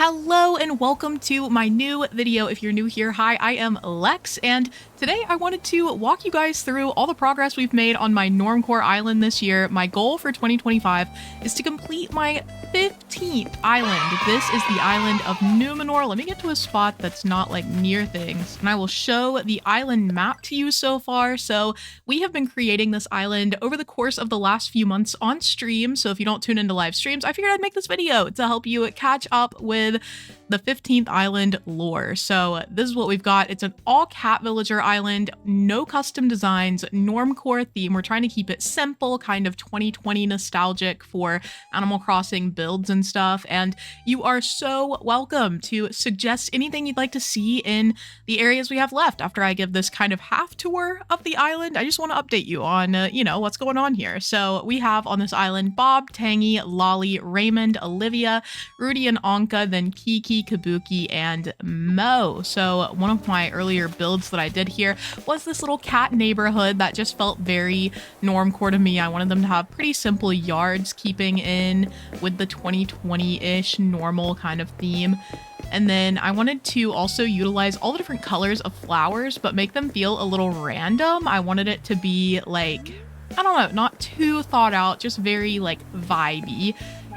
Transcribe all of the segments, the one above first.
Hello and welcome to my new video. If you're new here, hi, I am Lex, and today I wanted to walk you guys through all the progress we've made on my Normcore island this year. My goal for 2025 is to complete my 15th island. This is the island of Númenor. Let me get to a spot that's not like near things, and I will show the island map to you so far. So we have been creating this island over the course of the last few months on stream. So if you don't tune into live streams, I figured I'd make this video to help you catch up with the 15th island lore. So this is what we've got. It's an all cat villager island, no custom designs, Normcore theme. We're trying to keep it simple, kind of 2020 nostalgic for Animal Crossing builds and stuff. And you are so welcome to suggest anything you'd like to see in the areas we have left after I give this kind of half tour of the island. I just want to update you on, what's going on here. So we have on this island Bob, Tangy, Lolly, Raymond, Olivia, Rudy and Anka, then Kiki, Kabuki, and Mo. So one of my earlier builds that I did here was this little cat neighborhood that just felt very Normcore to me. I wanted them to have pretty simple yards, keeping in with the 2020-ish normal kind of theme. And then I wanted to also utilize all the different colors of flowers, but make them feel a little random. I wanted it to be like, I don't know, not too thought out, just very like vibey.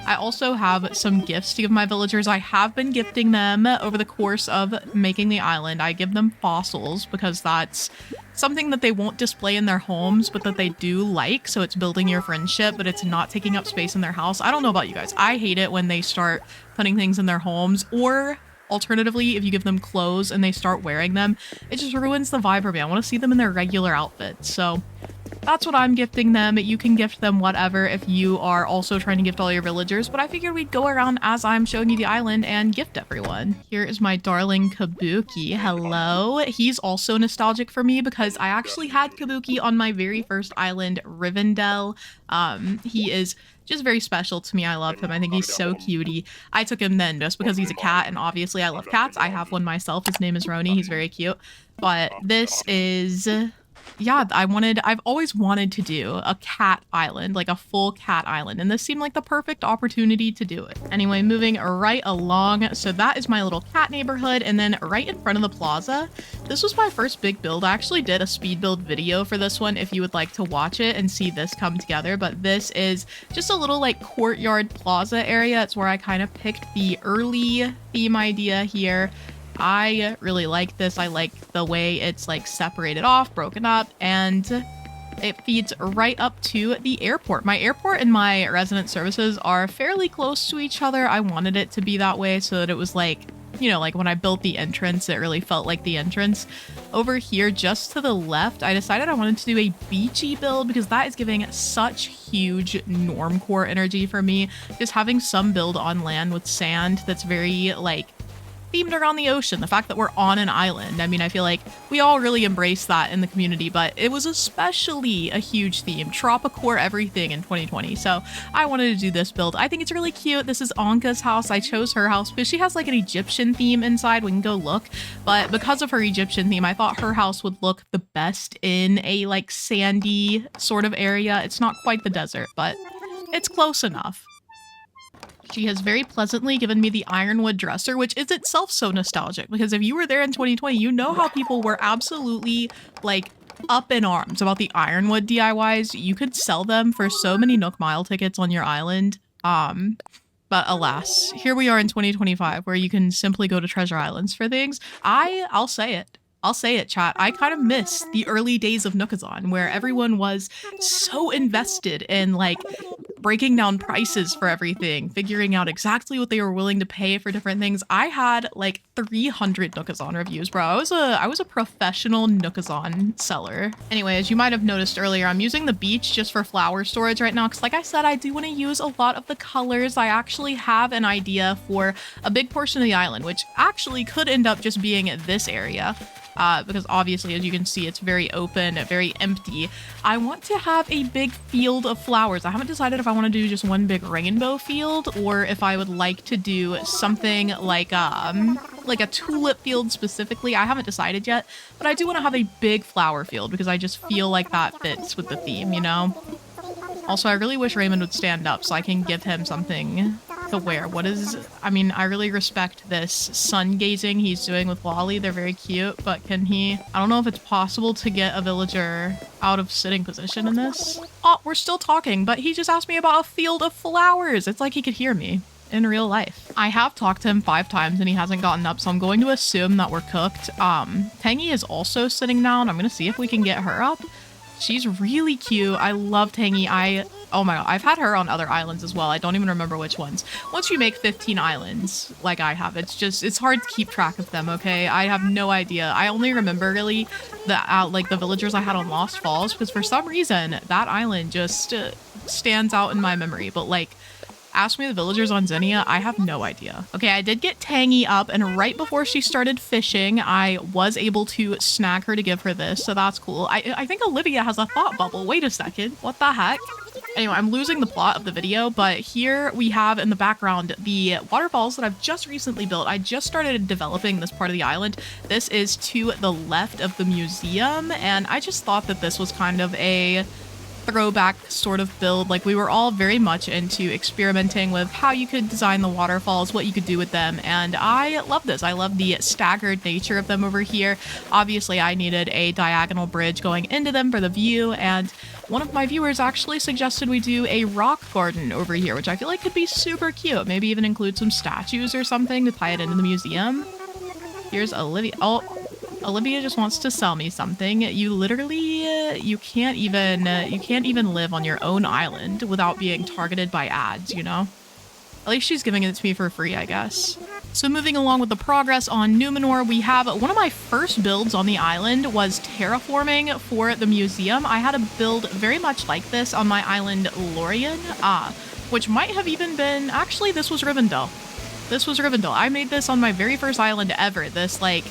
I also have some gifts to give my villagers. I have been gifting them over the course of making the island. I give them fossils because that's something that they won't display in their homes, but that they do like. So it's building your friendship, but it's not taking up space in their house. I don't know about you guys. I hate it when they start putting things in their homes, or alternatively, if you give them clothes and they start wearing them, it just ruins the vibe for me. I want to see them in their regular outfits. So that's what I'm gifting them. You can gift them whatever if you are also trying to gift all your villagers, but I figured we'd go around as I'm showing you the island and gift everyone. Here is my darling Kabuki. Hello. He's also nostalgic for me because I actually had Kabuki on my very first island, Rivendell. He is just very special to me. I love him. I think he's so cutie. I took him then just because he's a cat, and obviously I love cats. I have one myself. His name is Roni. He's very cute. But this is... yeah, I've always wanted to do a cat island, like a full cat island, and this seemed like the perfect opportunity to do it. Anyway, moving right along, so that is my little cat neighborhood, and then right in front of the plaza, this was my first big build. I actually did a speed build video for this one if you would like to watch it and see this come together, but this is just a little like courtyard plaza area. It's where I kind of picked the early theme idea here. I really like this. I like the way it's like separated off, broken up, and it feeds right up to the airport. My airport and my resident services are fairly close to each other. I wanted it to be that way so that it was like, you know, like when I built the entrance, it really felt like the entrance. Over here, just to the left, I decided I wanted to do a beachy build because that is giving such huge Normcore energy for me. Just having some build on land with sand that's very like themed around the ocean, the fact that we're on an island. I mean, I feel like we all really embrace that in the community, but it was especially a huge theme, tropicore everything in 2020. So I wanted to do this build. I think it's really cute. This is Anka's house. I chose her house because she has like an Egyptian theme inside. We can go look, but because of her Egyptian theme, I thought her house would look the best in a like sandy sort of area. It's not quite the desert, but it's close enough. She has very pleasantly given me the ironwood dresser, which is itself so nostalgic because if you were there in 2020, you know how people were absolutely like up in arms about the ironwood DIYs. You could sell them for so many Nook Mile tickets on your island. But alas, here we are in 2025 where you can simply go to treasure islands for things. I'll say it. I'll say it, chat. I kind of miss the early days of Nookazon where everyone was so invested in like breaking down prices for everything, figuring out exactly what they were willing to pay for different things. I had like 300 Nookazon reviews, bro. I was a professional Nookazon seller. Anyway, as you might have noticed earlier, I'm using the beach just for flower storage right now because like I said, I do want to use a lot of the colors. I actually have an idea for a big portion of the island, which actually could end up just being this area. Because obviously, as you can see, it's very open, very empty. I want to have a big field of flowers. I haven't decided if I want to do just one big rainbow field or if I would like to do something like a tulip field specifically. I haven't decided yet, but I do want to have a big flower field because I just feel like that fits with the theme, you know? Also, I really wish Raymond would stand up so I can give him something to to where? What is... I mean, I really respect this sun gazing he's doing with Wally. They're very cute, but can he... I don't know if it's possible to get a villager out of sitting position in this. Oh, we're still talking, but he just asked me about a field of flowers. It's like he could hear me in real life. I have talked to him 5 times and he hasn't gotten up, so I'm going to assume that we're cooked. Tangy is also sitting down. I'm gonna see if we can get her up. She's really cute. I love Tangy. Oh my god, I've had her on other islands as well. I don't even remember which ones. Once you make 15 islands, like I have, it's hard to keep track of them, okay? I have no idea. I only remember really like the villagers I had on Lost Falls, because for some reason that island just stands out in my memory. But like, ask me the villagers on Xenia, I have no idea. Okay, I did get Tangy up, and right before she started fishing, I was able to snag her to give her this, so that's cool. I think Olivia has a thought bubble. Wait a second. What the heck? Anyway, I'm losing the plot of the video, but here we have in the background the waterfalls that I've just recently built. I just started developing this part of the island. This is to the left of the museum, and I just thought that this was kind of a throwback sort of build. Like, we were all very much into experimenting with how you could design the waterfalls, what you could do with them, and I love this. I love the staggered nature of them over here. Obviously, I needed a diagonal bridge going into them for the view, and one of my viewers actually suggested we do a rock garden over here, which I feel like could be super cute. Maybe even include some statues or something to tie it into the museum. Here's Olivia. Oh, Olivia just wants to sell me something. You literally, you can't even live on your own island without being targeted by ads, you know? At least she's giving it to me for free, I guess. So moving along with the progress on Númenor, we have one of my first builds on the island was terraforming for the museum. I had a build very much like this on my island Lorien, which might have even been, actually this was Rivendell. This was Rivendell. I made this on my very first island ever. This like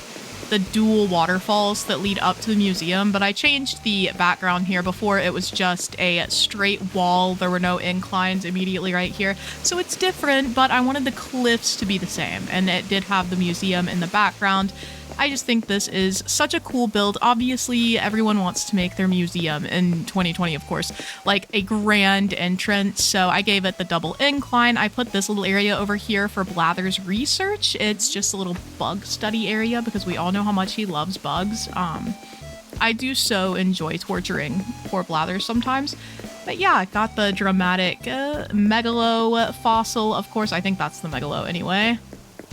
the dual waterfalls that lead up to the museum, but I changed the background here. Before it was just a straight wall. There were no inclines immediately right here. So it's different, but I wanted the cliffs to be the same, and it did have the museum in the background. I just think this is such a cool build. Obviously, everyone wants to make their museum in 2020, of course, like a grand entrance. So I gave it the double incline. I put this little area over here for Blather's research. It's just a little bug study area because we all know how much he loves bugs. I do so enjoy torturing poor Blather sometimes. But yeah, I got the dramatic megalo fossil. Of course, I think that's the megalo anyway.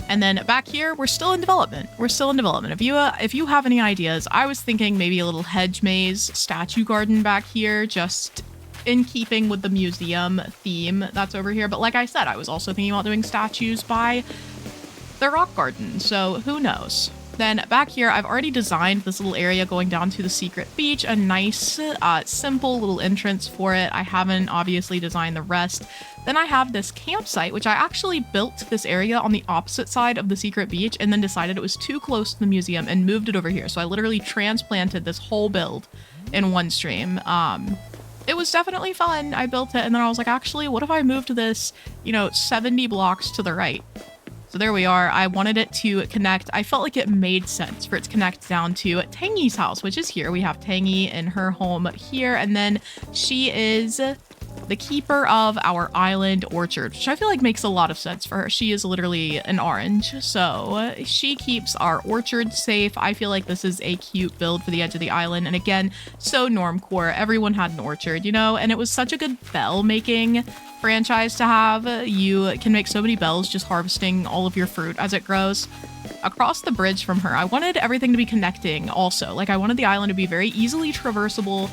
And then back here, we're still in development. We're still in development. If you have any ideas, I was thinking maybe a little hedge maze statue garden back here, just in keeping with the museum theme that's over here. But like I said, I was also thinking about doing statues by the rock garden. So who knows? Then back here, I've already designed this little area going down to the secret beach, a nice, simple little entrance for it. I haven't obviously designed the rest. Then I have this campsite, which I actually built this area on the opposite side of the secret beach and then decided it was too close to the museum and moved it over here. So I literally transplanted this whole build in one stream. It was definitely fun. I built it and then I was like, actually, what if I moved this, 70 blocks to the right? So there we are. I wanted it to connect. I felt like it made sense for it to connect down to Tangy's house, which is here. We have Tangy in her home here, and then she is the keeper of our island orchard, which I feel like makes a lot of sense for her. She is literally an orange, so she keeps our orchard safe. I feel like this is a cute build for the edge of the island, and again, so Normcore. Everyone had an orchard, and it was such a good bell making franchise to have. You can make so many bells just harvesting all of your fruit as it grows. Across the bridge from her, I wanted everything to be connecting also. Like, I wanted the island to be very easily traversable.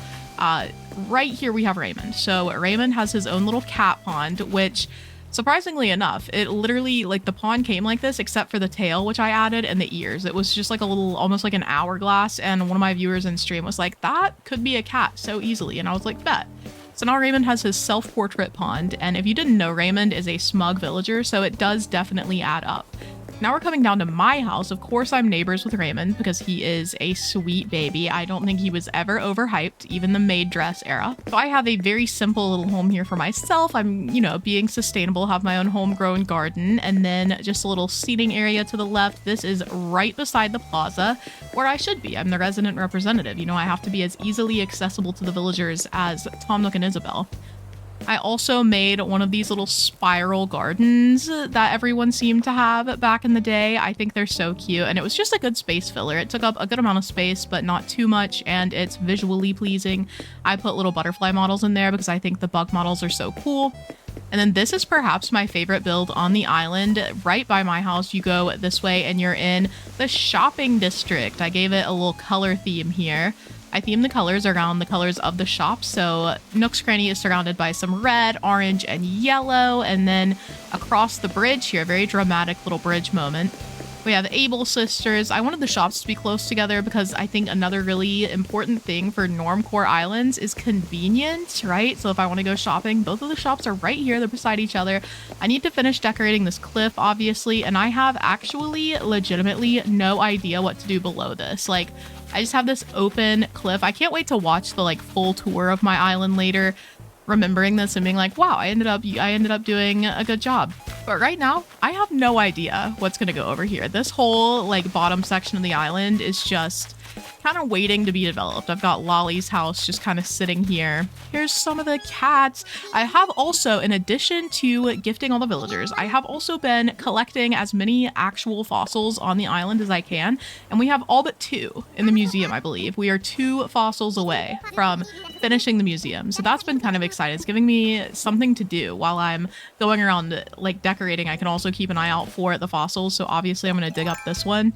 Right here we have Raymond. So Raymond has his own little cat pond, which surprisingly enough, it literally, like, the pond came like this except for the tail, which I added, and the ears. It was just like a little, almost like an hourglass, and one of my viewers in stream was like, that could be a cat so easily, and I was like, bet. So now Raymond has his self-portrait pond, and if you didn't know, Raymond is a smug villager, so it does definitely add up. Now we're coming down to my house. Of course, I'm neighbors with Raymond because he is a sweet baby. I don't think he was ever overhyped, even the maid dress era. So I have a very simple little home here for myself. I'm, being sustainable, have my own homegrown garden, and then just a little seating area to the left. This is right beside the plaza where I should be. I'm the resident representative. I have to be as easily accessible to the villagers as Tom Nook and Isabel. I also made one of these little spiral gardens that everyone seemed to have back in the day. I think they're so cute, and it was just a good space filler. It took up a good amount of space, but not too much, and it's visually pleasing. I put little butterfly models in there because I think the bug models are so cool. And then this is perhaps my favorite build on the island. Right by my house, you go this way and you're in the shopping district. I gave it a little color theme here. I themed the colors around the colors of the shop. So Nook's Cranny is surrounded by some red, orange, and yellow. And then across the bridge here, very dramatic little bridge moment, we have Able Sisters. I wanted the shops to be close together because I think another really important thing for Normcore Islands is convenience, right? So if I want to go shopping, both of the shops are right here. They're beside each other. I need to finish decorating this cliff, obviously, and I have actually legitimately no idea what to do below this. Like, I just have this open cliff. I can't wait to watch the full tour of my island later, remembering this and being like, wow, I ended up doing a good job. But right now, I have no idea what's gonna go over here. This whole bottom section of the island is just kind of waiting to be developed. I've got Lolly's house just kind of sitting here. Here's some of the cats. I have also, in addition to gifting all the villagers, I have also been collecting as many actual fossils on the island as I can. And we have all but 2 in the museum, I believe. We are 2 fossils away from finishing the museum. So that's been kind of exciting. It's giving me something to do while I'm going around decorating. I can also keep an eye out for the fossils. So obviously I'm going to dig up this one.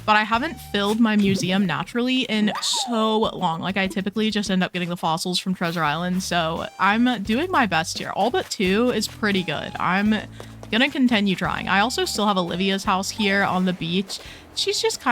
But I haven't filled my museum naturally in so long. I typically just end up getting the fossils from Treasure Island. So I'm doing my best here. All but 2 is pretty good. I'm gonna continue trying. I also still have Olivia's house here on the beach. She's just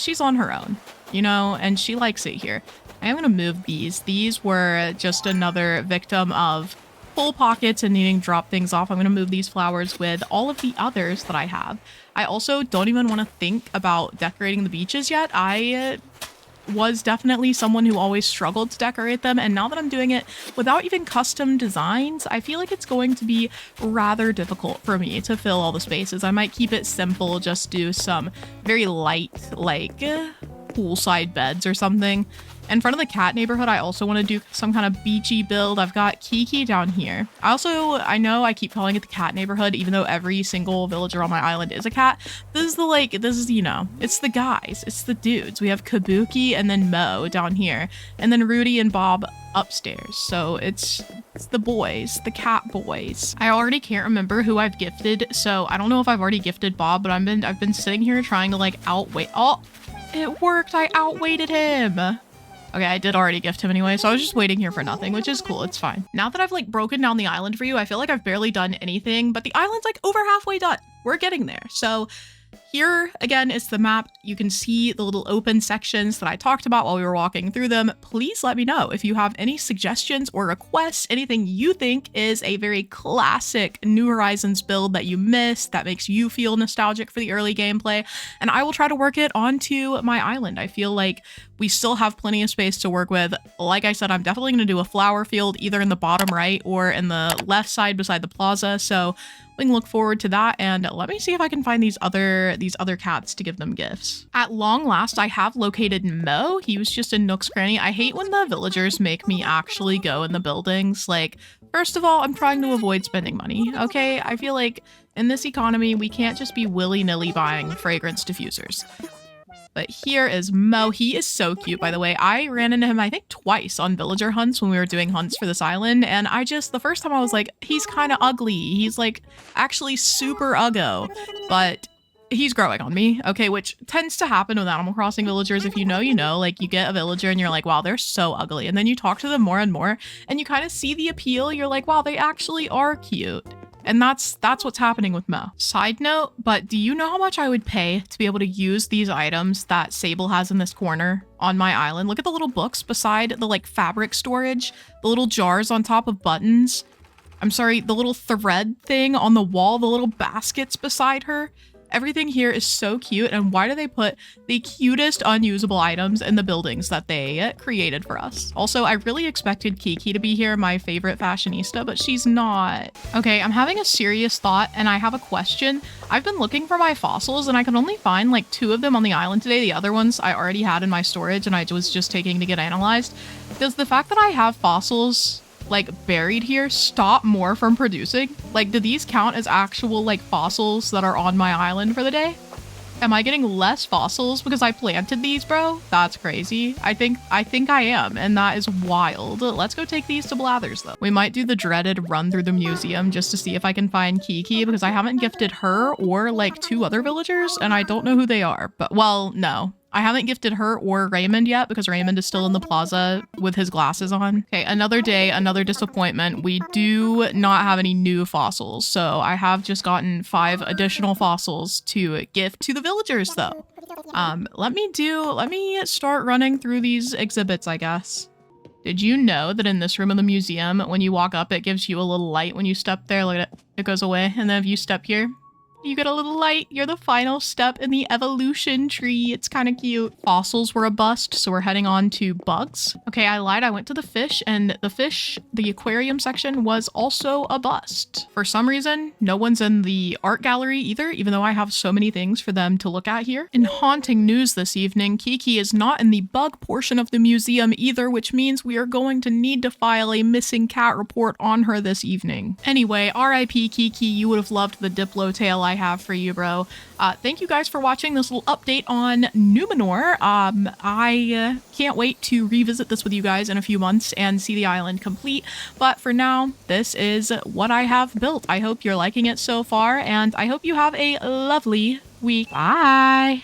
she's on her own, you know, and she likes it here. I am gonna move these. These were just another victim of full pockets and needing to drop things off. I'm going to move these flowers with all of the others that I have. I also don't even want to think about decorating the beaches yet. I was definitely someone who always struggled to decorate them, and now that I'm doing it without even custom designs, I feel like it's going to be rather difficult for me to fill all the spaces. I might keep it simple, just do some very light poolside beds or something. In front of the cat neighborhood, I also want to do some kind of beachy build. I've got Kiki down here. I know I keep calling it the cat neighborhood, even though every single villager on my island is a cat. This is you know, it's the guys, it's the dudes. We have Kabuki and then Mo down here, and then Rudy and Bob upstairs. So it's the boys, the cat boys. I already can't remember who I've gifted, so I don't know if I've already gifted Bob, but I've been sitting here trying to outweigh. Oh, it worked. I outweighted him. Okay, I did already gift him anyway, so I was just waiting here for nothing, which is cool. It's fine. Now that I've broken down the island for you, I feel like I've barely done anything, but the island's over halfway done. We're getting there. So here, again, is the map. You can see the little open sections that I talked about while we were walking through them. Please let me know if you have any suggestions or requests, anything you think is a very classic New Horizons build that you missed, that makes you feel nostalgic for the early gameplay, and I will try to work it onto my island. I feel like we still have plenty of space to work with. Like I said, I'm definitely going to do a flower field either in the bottom right or in the left side beside the plaza, so we can look forward to that. And let me see if I can find these other cats to give them gifts. At long last, I have located Mo. He was just in Nook's Cranny. I hate when the villagers make me actually go in the buildings. First of all, I'm trying to avoid spending money, okay? I feel like in this economy, we can't just be willy-nilly buying fragrance diffusers. But here is Mo. He is so cute, by the way. I ran into him, I think, twice on villager hunts when we were doing hunts for this island. And the first time I was like, he's kind of ugly. He's actually super uggo. But he's growing on me, okay? Which tends to happen with Animal Crossing villagers. If you know, you know. You get a villager and you're like, wow, they're so ugly. And then you talk to them more and more and you kind of see the appeal. You're like, wow, they actually are cute. And that's what's happening with Mo. Side note, but do you know how much I would pay to be able to use these items that Sable has in this corner on my island? Look at the little books beside the fabric storage, the little jars on top of buttons. I'm sorry, the little thread thing on the wall, the little baskets beside her. Everything here is so cute, and why do they put the cutest unusable items in the buildings that they created for us? Also, I really expected Kiki to be here, my favorite fashionista, but she's not. Okay, I'm having a serious thought, and I have a question. I've been looking for my fossils, and I could only find 2 of them on the island today. The other ones I already had in my storage, and I was just taking to get analyzed. Does the fact that I have fossils like buried here stop more from producing? Like, do these count as actual like fossils that are on my island for the day? Am I getting less fossils because I planted these, bro? That's crazy. I think I am, and that is wild. Let's go take these to Blathers, though. We might do the dreaded run through the museum just to see if I can find Kiki, because I haven't gifted her or like 2 other villagers, and I don't know who they are. But, well, no. I haven't gifted her or Raymond yet because Raymond is still in the plaza with his glasses on. Okay, another day, another disappointment. We do not have any new fossils, so I have just gotten 5 additional fossils to gift to the villagers, though. Let me start running through these exhibits, I guess. Did you know that in this room of the museum, when you walk up, it gives you a little light when you step there? Look at it. It goes away, and then if you step here, you get a little light. You're the final step in the evolution tree. It's kind of cute. Fossils were a bust, so we're heading on to bugs. Okay, I lied. I went to the fish, and the aquarium section was also a bust. For some reason, no one's in the art gallery either, even though I have so many things for them to look at here. In haunting news this evening, Kiki is not in the bug portion of the museum either, which means we are going to need to file a missing cat report on her this evening. Anyway, RIP Kiki, you would have loved the Diplo tale I have for you, bro. Thank you guys for watching this little update on Númenor. I can't wait to revisit this with you guys in a few months and see the island complete. But for now, this is what I have built. I hope you're liking it so far, and I hope you have a lovely week. Bye!